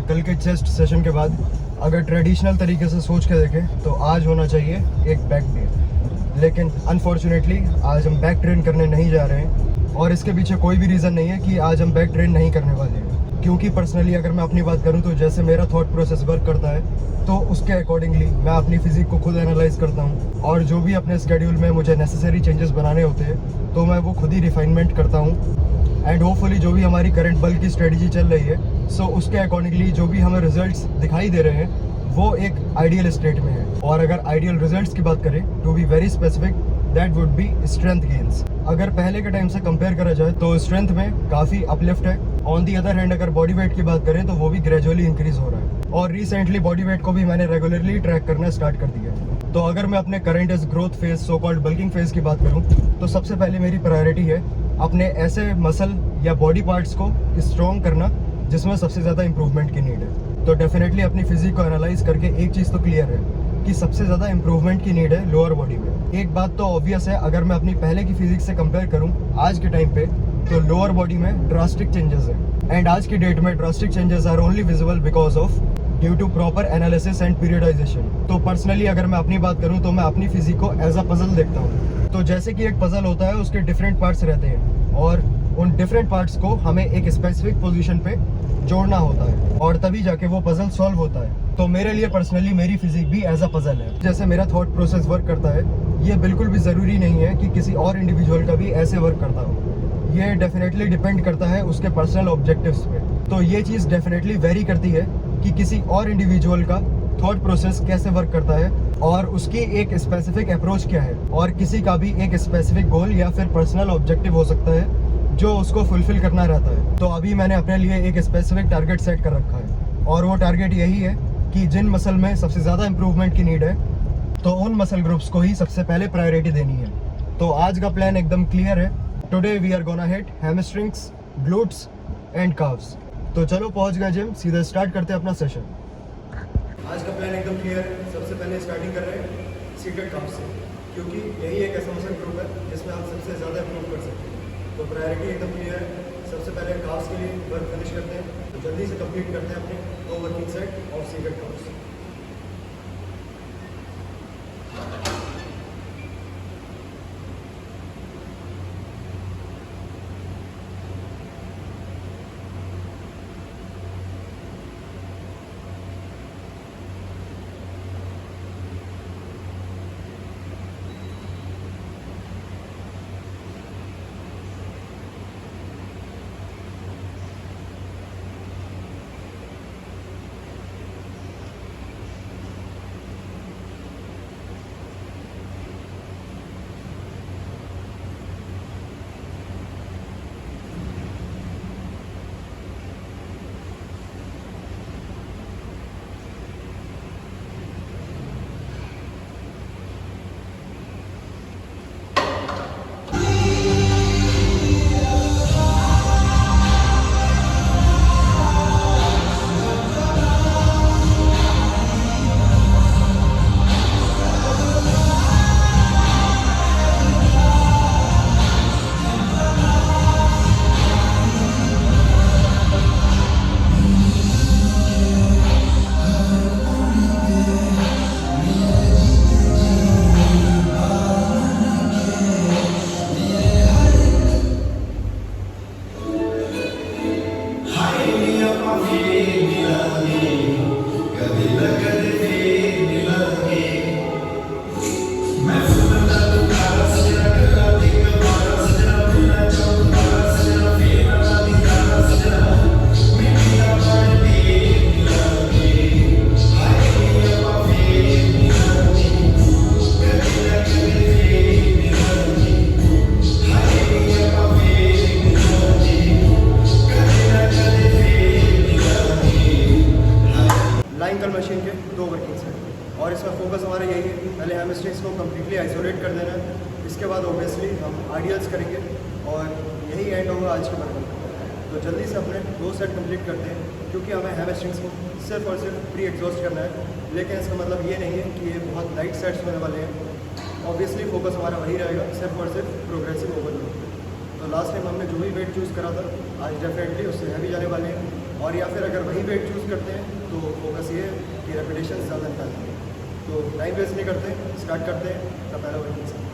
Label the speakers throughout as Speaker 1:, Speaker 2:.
Speaker 1: कल के chest session के बाद अगर ट्रेडिशनल तरीके से सोच के देखें तो आज होना चाहिए एक बैक डे, लेकिन अनफॉर्चुनेटली आज हम बैक ट्रेन करने नहीं जा रहे हैं। और इसके पीछे कोई भी रीज़न नहीं है कि आज हम बैक ट्रेन नहीं करने वाले हैं, क्योंकि पर्सनली अगर मैं अपनी बात करूं तो जैसे मेरा थॉट प्रोसेस वर्क करता है तो उसके अकॉर्डिंगली मैं अपनी फिजिक को खुद एनालाइज करता हूं, और जो भी अपने स्केड्यूल में मुझे नेसेसरी चेंजेस बनाने होते हैं तो मैं वो खुद ही रिफाइनमेंट करता हूं। एंड होपफुली जो भी हमारी करंट बल्क की स्ट्रेटजी चल रही है सो उसके अकॉर्डिंगली जो भी हमें रिजल्ट्स दिखाई दे रहे हैं वो एक आइडियल स्टेट में है। और अगर आइडियल रिजल्ट्स की बात करें to be very specific that would be strength gains. अगर पहले के टाइम से कंपेयर करा जाए तो स्ट्रेंथ में काफ़ी अपलिफ्ट है। ऑन दी अदर हैंड अगर बॉडी वेट की बात करें तो वो भी ग्रेजुअली इंक्रीज हो रहा है, और रिसेंटली बॉडी वेट को भी मैंने रेगुलरली ट्रैक करना स्टार्ट कर दिया है। तो अगर मैं अपने current age growth phase so called bulking phase की बात करूँ तो सबसे पहले मेरी प्रायोरिटी है अपने ऐसे मसल या बॉडी पार्ट्स को स्ट्रॉन्ग करना जिसमें सबसे ज़्यादा इंप्रूवमेंट की नीड है। तो डेफिनेटली अपनी फिजिक को एनालाइज करके एक चीज़ तो क्लियर है कि सबसे ज़्यादा इंप्रूवमेंट की नीड है लोअर बॉडी में। एक बात तो ऑब्वियस है, अगर मैं अपनी पहले की फिजिक्स से कंपेयर करूं आज के टाइम पे तो लोअर बॉडी में ड्रास्टिक चेंजेस है। एंड आज की डेट में drastic changes are only visible because of due to proper analysis and periodization. तो पर्सनली अगर मैं अपनी बात करूं तो मैं अपनी फिजिक को एज अ पजल देखता हूं। तो जैसे कि एक पजल होता है उसके डिफरेंट पार्ट्स रहते हैं, और उन डिफरेंट पार्ट्स को हमें एक स्पेसिफिक पोजीशन पे जोड़ना होता है और तभी जाके वो पजल सॉल्व होता है। तो मेरे लिए पर्सनली मेरी फिजिक भी एज अ पजल है। जैसे मेरा थॉट प्रोसेस वर्क करता है ये बिल्कुल भी ज़रूरी नहीं है कि किसी और इंडिविजुअल का भी ऐसे वर्क करता हो। ये डेफिनेटली डिपेंड करता है उसके पर्सनल ऑब्जेक्टिव्स पे। तो ये चीज़ डेफिनेटली वेरी करती है कि किसी और इंडिविजुअल का थॉट प्रोसेस कैसे वर्क करता है और उसकी एक स्पेसिफिक अप्रोच क्या है, और किसी का भी एक स्पेसिफिक गोल या फिर पर्सनल ऑब्जेक्टिव हो सकता है जो उसको फुलफिल करना रहता है। तो अभी मैंने अपने लिए एक स्पेसिफिक टारगेट सेट कर रखा है, और वो टारगेट यही है कि जिन मसल में सबसे ज़्यादा इंप्रूवमेंट की नीड है तो उन मसल ग्रुप्स को ही सबसे पहले प्रायोरिटी देनी है। तो आज का प्लान एकदम क्लियर है। Today we are gonna hit hamstrings, glutes and calves. तो चलो पहुंच गए जिम, सीधा स्टार्ट करते हैं अपना सेशन। आज का प्लान एकदम क्लियर है। सबसे पहले स्टार्टिंग कर रहे हैं सीटेड काव्स से, क्योंकि यही एक ऐसा मसल ग्रुप है जिसमें आप सबसे ज़्यादा इंप्रूव कर सकते हैं। तो प्रायोरिटी एकदम क्लियर है। सबसे पहले काव्स के लिए वर्क फिनिश करते हैं, तो जल्दी से कंप्लीट करते हैं अपने 2 working set of seated calves. Machine के 2 वर्किंग सेट, और इसका फोकस हमारा यही है पहले हैमस्ट्रिंग्स को कम्प्लीटली आइसोलेट कर देना है। इसके बाद ऑब्वियसली हम आइडियल्स करेंगे और यही एंड होगा आज के वर्कआउट। तो जल्दी से अपने 2 सेट कंप्लीट करते हैं, क्योंकि हमें हैमस्ट्रिंग्स को सिर्फ और सिर्फ प्री एग्जॉस्ट करना है। लेकिन इसका मतलब ये नहीं है कि ये बहुत लाइट सेट्स होने वाले हैं। ऑब्वियसली फोकस हमारा वही रहेगा, सिर्फ और सिर्फ प्रोग्रेसिव ओवरलोड। तो लास्ट टाइम हमने जो भी वेट चूज़ करा था आज डेफिनेटली उससे हैवी जाने वाले हैं। और या फिर अगर वही वेट चूज़ करते हैं तो फोकस ये है कि रेपिटेशन ज़्यादा निकालते हैं। तो टाइम वेस्ट नहीं करते, स्टार्ट करते हैं अपना पहला वर्किंग से।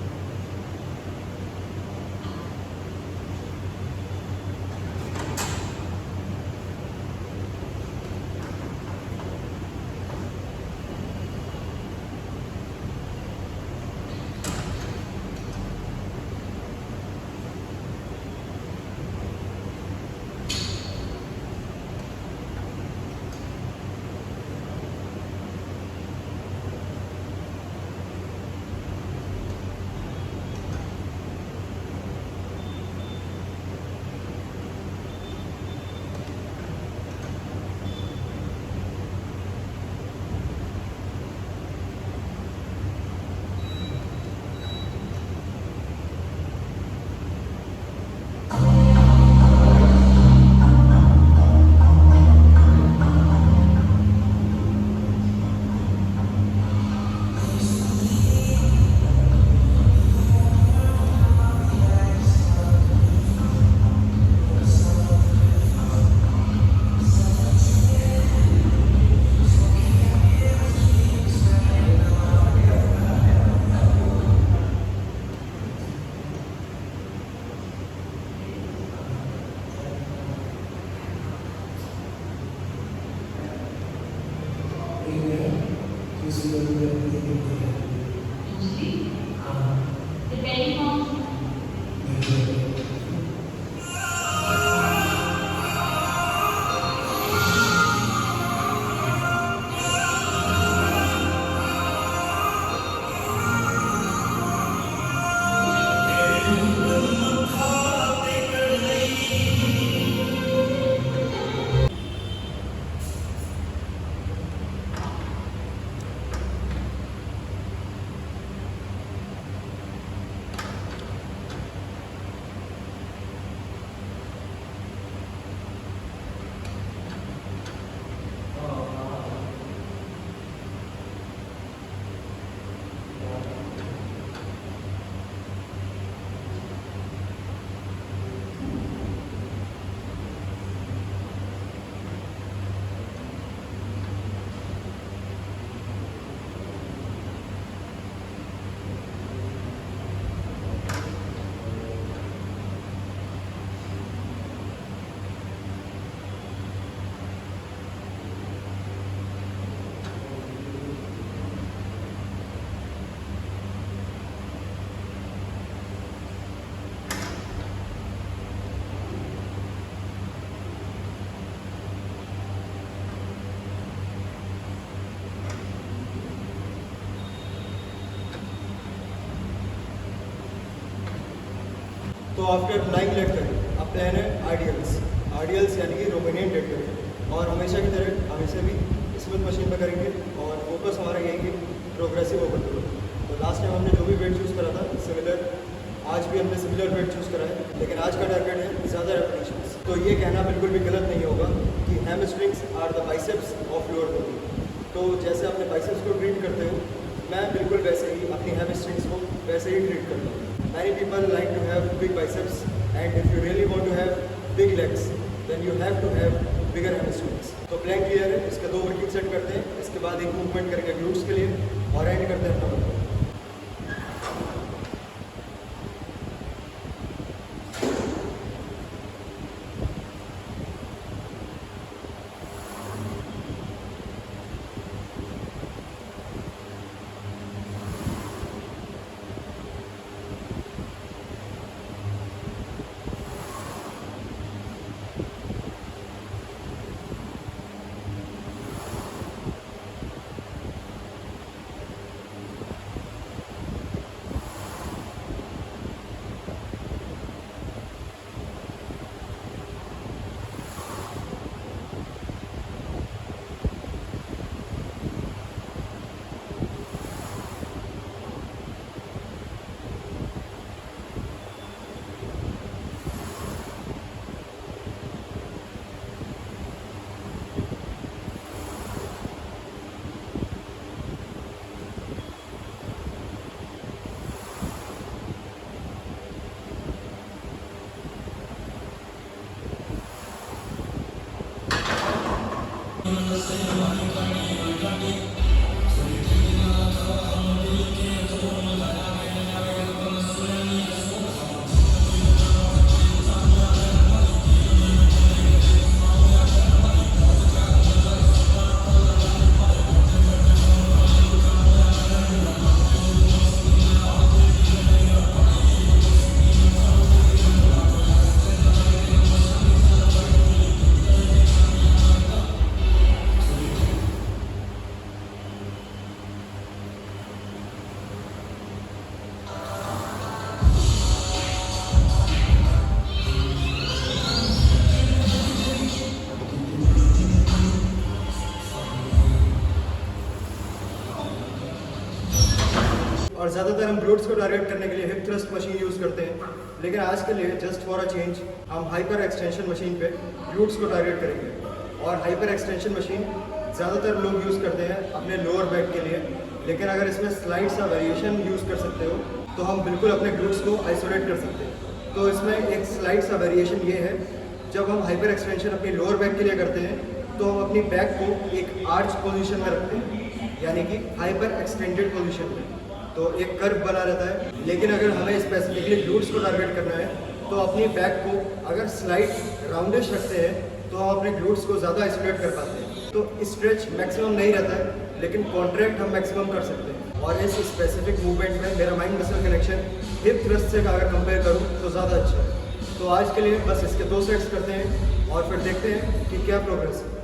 Speaker 2: Depending on
Speaker 1: तो आफ्टर लाइंग लेग कट अब प्लान है आरडीएल्स यानी कि रोमेनियन डेड कट। और हमेशा की तरह हमेशा भी स्मूथ मशीन पर करेंगे और फोकस हमारा यही है प्रोग्रेसिव ओवर टू। तो लास्ट टाइम हमने जो भी वेट चूज़ करा था सिमिलर, आज भी हमने सिमिलर वेट चूज़ करा है, लेकिन आज का टारगेट है ज़्यादा रेपिटेशंस। तो ये कहना बिल्कुल भी गलत नहीं होगा कि hamstrings are the biceps of your body. तो जैसे अपने बाइसेप्स को ट्रीट करते हो, मैं बिल्कुल वैसे ही अपनी हैमस्ट्रिंग्स को वैसे ही ट्रीट करता हूँ। Many people like to have big biceps, and if you really want to have big legs, then you have to have bigger hamstrings. तो प्लान क्लियर है, इसके 2 वर्किंग सेट करते हैं, इसके बाद एक मूवमेंट करेंगे ग्लूट्स के लिए और एंड करते हैं अपना वर्कआउट। और ज़्यादातर हम ग्लूट्स को टारगेट करने के लिए हिप थ्रस्ट मशीन यूज़ करते हैं, लेकिन आज के लिए जस्ट फॉर अ चेंज हम हाइपर एक्सटेंशन मशीन पे ग्लूट्स को टारगेट करेंगे। और हाइपर एक्सटेंशन मशीन ज़्यादातर लोग यूज़ करते हैं अपने लोअर बैक के लिए, लेकिन अगर इसमें स्लाइड सा वेरिएशन यूज़ कर सकते हो तो हम बिल्कुल अपने ग्लूट्स को आइसोलेट कर सकते हैं। तो इसमें एक स्लाइड सा वेरिएशन ये है, जब हम हाइपर एक्सटेंशन अपनी लोअर बैक के लिए करते हैं तो हम अपनी बैक को एक आर्च पोजीशन में रखते हैं, यानी कि हाइपर एक्सटेंडेड पोजीशन में, तो एक कर्व बना रहता है। लेकिन अगर हमें स्पेसिफिकली ग्लूट्स को टारगेट करना है तो अपनी बैक को अगर स्लाइड राउंडिश रखते हैं तो हम अपने ग्लूट्स को ज़्यादा आइसोलेट कर पाते हैं। तो स्ट्रेच मैक्सिमम नहीं रहता है, लेकिन कॉन्ट्रैक्ट हम मैक्सिमम कर सकते हैं। और इस स्पेसिफिक मूवमेंट में मेरा mind muscle connection hip thrust से अगर कंपेयर करूँ तो ज़्यादा अच्छा है। तो आज के लिए बस इसके 2 सेट्स करते हैं और फिर देखते हैं कि क्या प्रोग्रेस है।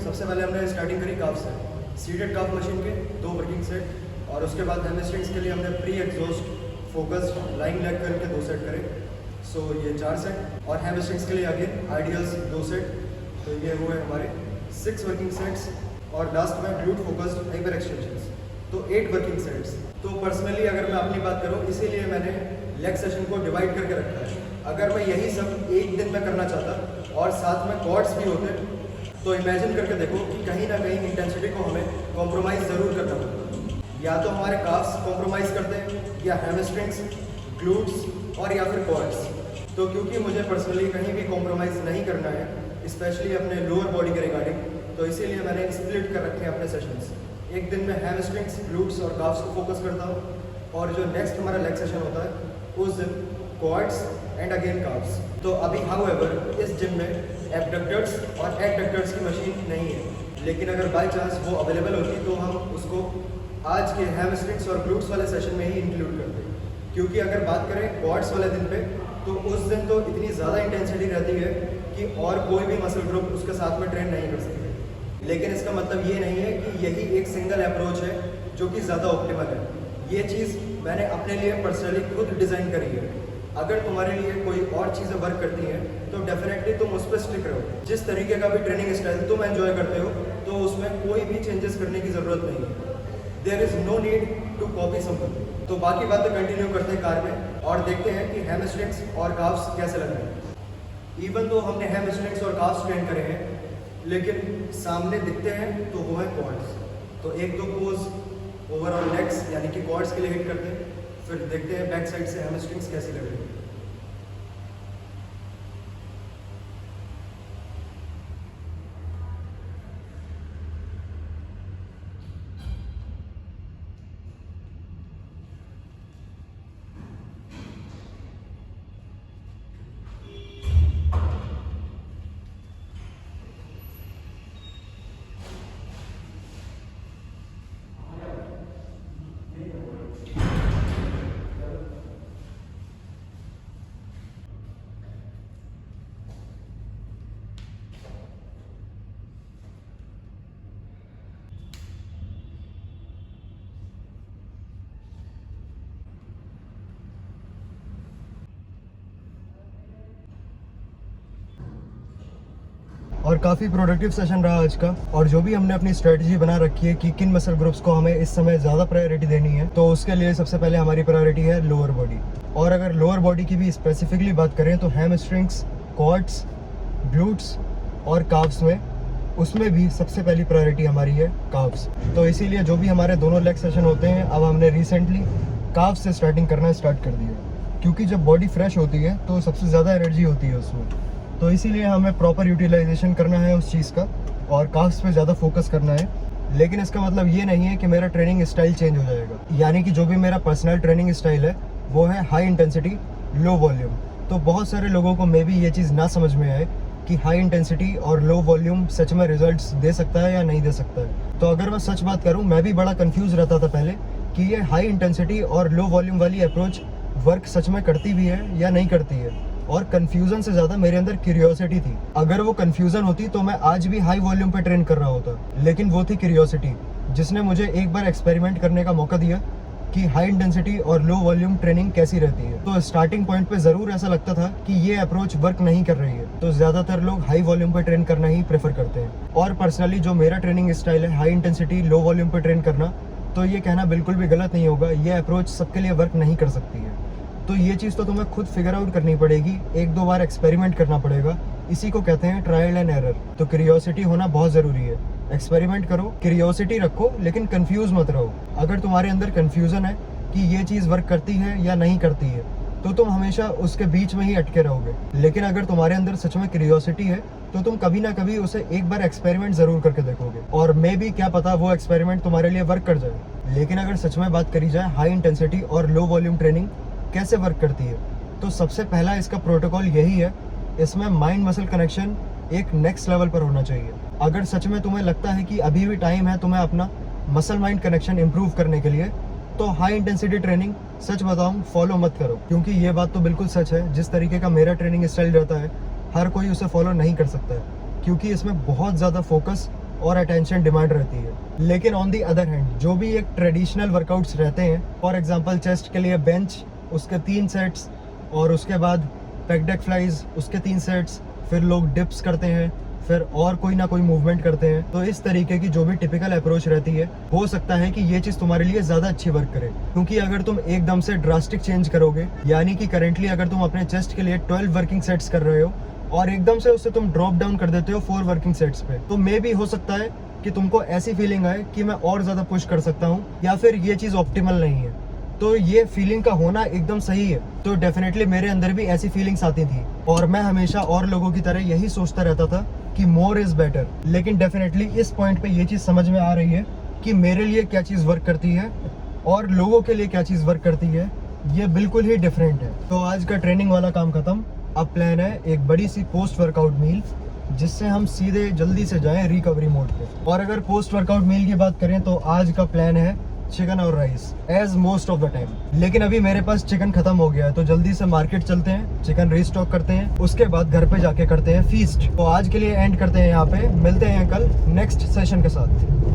Speaker 1: सबसे पहले हमने स्टार्टिंग करी काफ से, सीटेड काफ मशीन के 2 वर्किंग सेट, और उसके बाद हैमस्ट्रिंग्स के लिए हमने pre exhaust focused lying leg करके 2 सेट करे। सो ये 4 सेट, और हैमस्ट्रिंग्स के लिए आगे आइडियल्स 2 सेट, तो ये हुए हमारे 6 वर्किंग सेट्स। और लास्ट में ग्लूट फोकस्ड हाइपर एक्सटेंशंस, तो 8 वर्किंग सेट्स। तो पर्सनली अगर मैं अपनी बात करूँ, इसीलिए मैंने लेग सेशन को डिवाइड करके रखा है। अगर मैं यही सब एक दिन में करना चाहता और साथ में क्वाड्स भी होते, तो इमेजिन करके देखो कि कहीं ना कहीं इंटेंसिटी को हमें कॉम्प्रोमाइज़ ज़रूर करना पड़ता। या तो हमारे काफ्स कॉम्प्रोमाइज़ करते हैं, या हैमस्ट्रिंग्स, ग्लूट्स, और या फिर क्वाड्स। तो क्योंकि मुझे पर्सनली कहीं भी कॉम्प्रोमाइज़ नहीं करना है, स्पेशली अपने लोअर बॉडी के रिगार्डिंग, तो इसीलिए मैंने स्प्लिट कर रखे हैं अपने सेशंस। एक दिन में हैमस्ट्रिंग्स, ग्लूट्स और काफ्स को फोकस करता हूँ, और जो नेक्स्ट हमारा लेग सेशन होता है उस दिन क्वाड्स एंड अगेन काफ्स। तो अभी हाउएवर इस जिम में एबडक्टर्स और एडडक्टर्स की मशीन नहीं है, लेकिन अगर बाई चांस वो अवेलेबल होती तो हम उसको आज के हैमस्ट्रिंग्स और ग्लूट्स वाले सेशन में ही इंक्लूड करते हैं। क्योंकि अगर बात करें क्वाड्स वाले दिन पे, तो उस दिन तो इतनी ज़्यादा इंटेंसिटी रहती है कि और कोई भी मसल ग्रुप उसके साथ में ट्रेन नहीं कर सकते। लेकिन इसका मतलब ये नहीं है कि यही एक सिंगल अप्रोच है जो कि ज़्यादा ऑप्टिमल है। ये चीज़ मैंने अपने लिए पर्सनली खुद डिज़ाइन करी है। अगर तुम्हारे लिए कोई और चीज़ें वर्क करती हैं तो डेफिनेटली तुम उस पर स्टिक रहो। जिस तरीके का भी ट्रेनिंग स्टाइल तुम एंजॉय करते हो तो उसमें कोई भी चेंजेस करने की ज़रूरत नहीं है। There is no need to copy someone. तो बाकी बातें कंटिन्यू करते हैं कार में और देखते हैं कि हैमस्ट्रिंग्स और काफ्स कैसे लग रहे हैं। इवन तो हमने हैमस्ट्रिंग्स और काफ्स ट्रेन करे हैं, लेकिन सामने दिखते हैं तो वो है क्वाड्स। तो एक दो पोज ओवरऑल लेग्स यानी कि क्वाड्स के लिए हिट करते हैं, फिर देखते हैं बैक साइड से हैमस्ट्रिंग्स कैसी लग रही है। और काफ़ी प्रोडक्टिव सेशन रहा आज का। और जो भी हमने अपनी स्ट्रेटजी बना रखी है कि किन मसल ग्रुप्स को हमें इस समय ज़्यादा प्रायोरिटी देनी है, तो उसके लिए सबसे पहले हमारी प्रायोरिटी है लोअर बॉडी। और अगर लोअर बॉडी की भी स्पेसिफिकली बात करें तो हैमस्ट्रिंग्स, क्वाड्स, ग्लूट्स और काफ्स में, उसमें भी सबसे पहली प्रायोरिटी हमारी है काफ्स। तो इसीलिए जो भी हमारे दोनों लेग सेशन होते हैं, अब हमने रिसेंटली काफ्स से स्टार्टिंग करना स्टार्ट कर दिया, क्योंकि जब बॉडी फ्रेश होती है तो सबसे ज़्यादा एनर्जी होती है उसमें। तो इसीलिए हमें प्रॉपर यूटिलाइजेशन करना है उस चीज़ का और काफ्स पे ज़्यादा फोकस करना है। लेकिन इसका मतलब ये नहीं है कि मेरा ट्रेनिंग स्टाइल चेंज हो जाएगा, यानी कि जो भी मेरा पर्सनल ट्रेनिंग स्टाइल है वो है हाई इंटेंसिटी लो वॉल्यूम। तो बहुत सारे लोगों को मे भी ये चीज़ ना समझ में आए कि हाई इंटेंसिटी और लो वॉल्यूम सच में रिजल्ट्स दे सकता है या नहीं दे सकता है। तो अगर मैं सच बात करूँ, मैं भी बड़ा कंफ्यूज रहता था पहले कि ये हाई इंटेंसिटी और लो वॉल्यूम वाली अप्रोच वर्क सच में करती भी है या नहीं करती है। और कन्फ्यूज़न से ज़्यादा मेरे अंदर क्यूरियोसिटी थी। अगर वो कन्फ्यूज़न होती तो मैं आज भी हाई वॉल्यूम पे ट्रेन कर रहा होता, लेकिन वो थी क्यूरियोसिटी जिसने मुझे एक बार एक्सपेरिमेंट करने का मौका दिया कि हाई इंटेंसिटी और लो वॉल्यूम ट्रेनिंग कैसी रहती है। तो स्टार्टिंग पॉइंट पे ज़रूर ऐसा लगता था कि ये अप्रोच वर्क नहीं कर रही है, तो ज़्यादातर लोग हाई वॉल्यूम पे ट्रेन करना ही प्रेफर करते हैं। और पर्सनली जो मेरा ट्रेनिंग स्टाइल है हाई इंटेंसिटी लो वॉल्यूम पे ट्रेन करना, तो ये कहना बिल्कुल भी गलत नहीं होगा, ये अप्रोच सबके लिए वर्क नहीं कर सकती है। तो ये चीज़ तो तुम्हें खुद फिगर आउट करनी पड़ेगी, एक दो बार एक्सपेरिमेंट करना पड़ेगा। इसी को कहते हैं ट्रायल एंड एरर। तो क्यूरियोसिटी होना बहुत ज़रूरी है। एक्सपेरिमेंट करो, क्यूरियोसिटी रखो, लेकिन कंफ्यूज मत रहो। अगर तुम्हारे अंदर कंफ्यूजन है कि ये चीज़ वर्क करती है या नहीं करती है, तो तुम हमेशा उसके बीच में ही अटके रहोगे। लेकिन अगर तुम्हारे अंदर सच में क्यूरियोसिटी है तो तुम कभी ना कभी उसे एक बार एक्सपेरिमेंट ज़रूर करके देखोगे, और मे भी क्या पता वो एक्सपेरिमेंट तुम्हारे लिए वर्क कर जाए। लेकिन अगर सच में बात करी जाए हाई इंटेंसिटी और लो वॉल्यूम ट्रेनिंग कैसे वर्क करती है, तो सबसे पहला इसका प्रोटोकॉल यही है, इसमें माइंड मसल कनेक्शन एक नेक्स्ट लेवल पर होना चाहिए। अगर सच में तुम्हें लगता है कि अभी भी टाइम है तुम्हें अपना मसल माइंड कनेक्शन इंप्रूव करने के लिए, तो हाई इंटेंसिटी ट्रेनिंग सच बताऊं फॉलो मत करो। क्योंकि ये बात तो बिल्कुल सच है, जिस तरीके का मेरा ट्रेनिंग स्टाइल रहता है हर कोई उसे फॉलो नहीं कर सकता है, क्योंकि इसमें बहुत ज़्यादा फोकस और अटेंशन डिमांड रहती है। लेकिन ऑन दी अदर हैंड जो भी एक ट्रेडिशनल वर्कआउट्स रहते हैं, फॉर एग्जांपल चेस्ट के लिए बेंच उसके 3 सेट्स, और उसके बाद पेक डेक फ्लाइज उसके 3 सेट्स, फिर लोग डिप्स करते हैं, फिर और कोई ना कोई मूवमेंट करते हैं। तो इस तरीके की जो भी टिपिकल अप्रोच रहती है, हो सकता है कि ये चीज़ तुम्हारे लिए ज़्यादा अच्छी वर्क करे। क्योंकि अगर तुम एकदम से ड्रास्टिक चेंज करोगे, यानी कि करेंटली अगर तुम अपने चेस्ट के लिए 12 वर्किंग सेट्स कर रहे हो और एकदम से उससे तुम ड्रॉप डाउन कर देते हो 4 वर्किंग सेट्स पे, तो मे भी हो सकता है कि तुमको ऐसी फीलिंग आए कि मैं और ज़्यादा पुश कर सकता हूँ, या फिर ये चीज़ ऑप्टिमल नहीं है। तो ये फीलिंग का होना एकदम सही है। तो डेफिनेटली मेरे अंदर भी ऐसी फीलिंग्स आती थी और मैं हमेशा और लोगों की तरह यही सोचता रहता था कि मोर इज़ बेटर। लेकिन डेफिनेटली इस पॉइंट पे ये चीज़ समझ में आ रही है कि मेरे लिए क्या चीज़ वर्क करती है और लोगों के लिए क्या चीज़ वर्क करती है, ये बिल्कुल ही डिफरेंट है। तो आज का ट्रेनिंग वाला काम खत्म। अब प्लान है एक बड़ी सी पोस्ट वर्कआउट मील, जिससे हम सीधे जल्दी से जाएं रिकवरी मोड पे। और अगर पोस्ट वर्कआउट मील की बात करें तो आज का प्लान है चिकन और rice as most of the time. लेकिन अभी मेरे पास चिकन खत्म हो गया है, तो जल्दी से मार्केट चलते हैं, चिकन रीस्टॉक करते हैं, उसके बाद घर पे जाके करते हैं फीस्ट। तो आज के लिए एंड करते हैं यहाँ पे, मिलते हैं कल नेक्स्ट सेशन के साथ।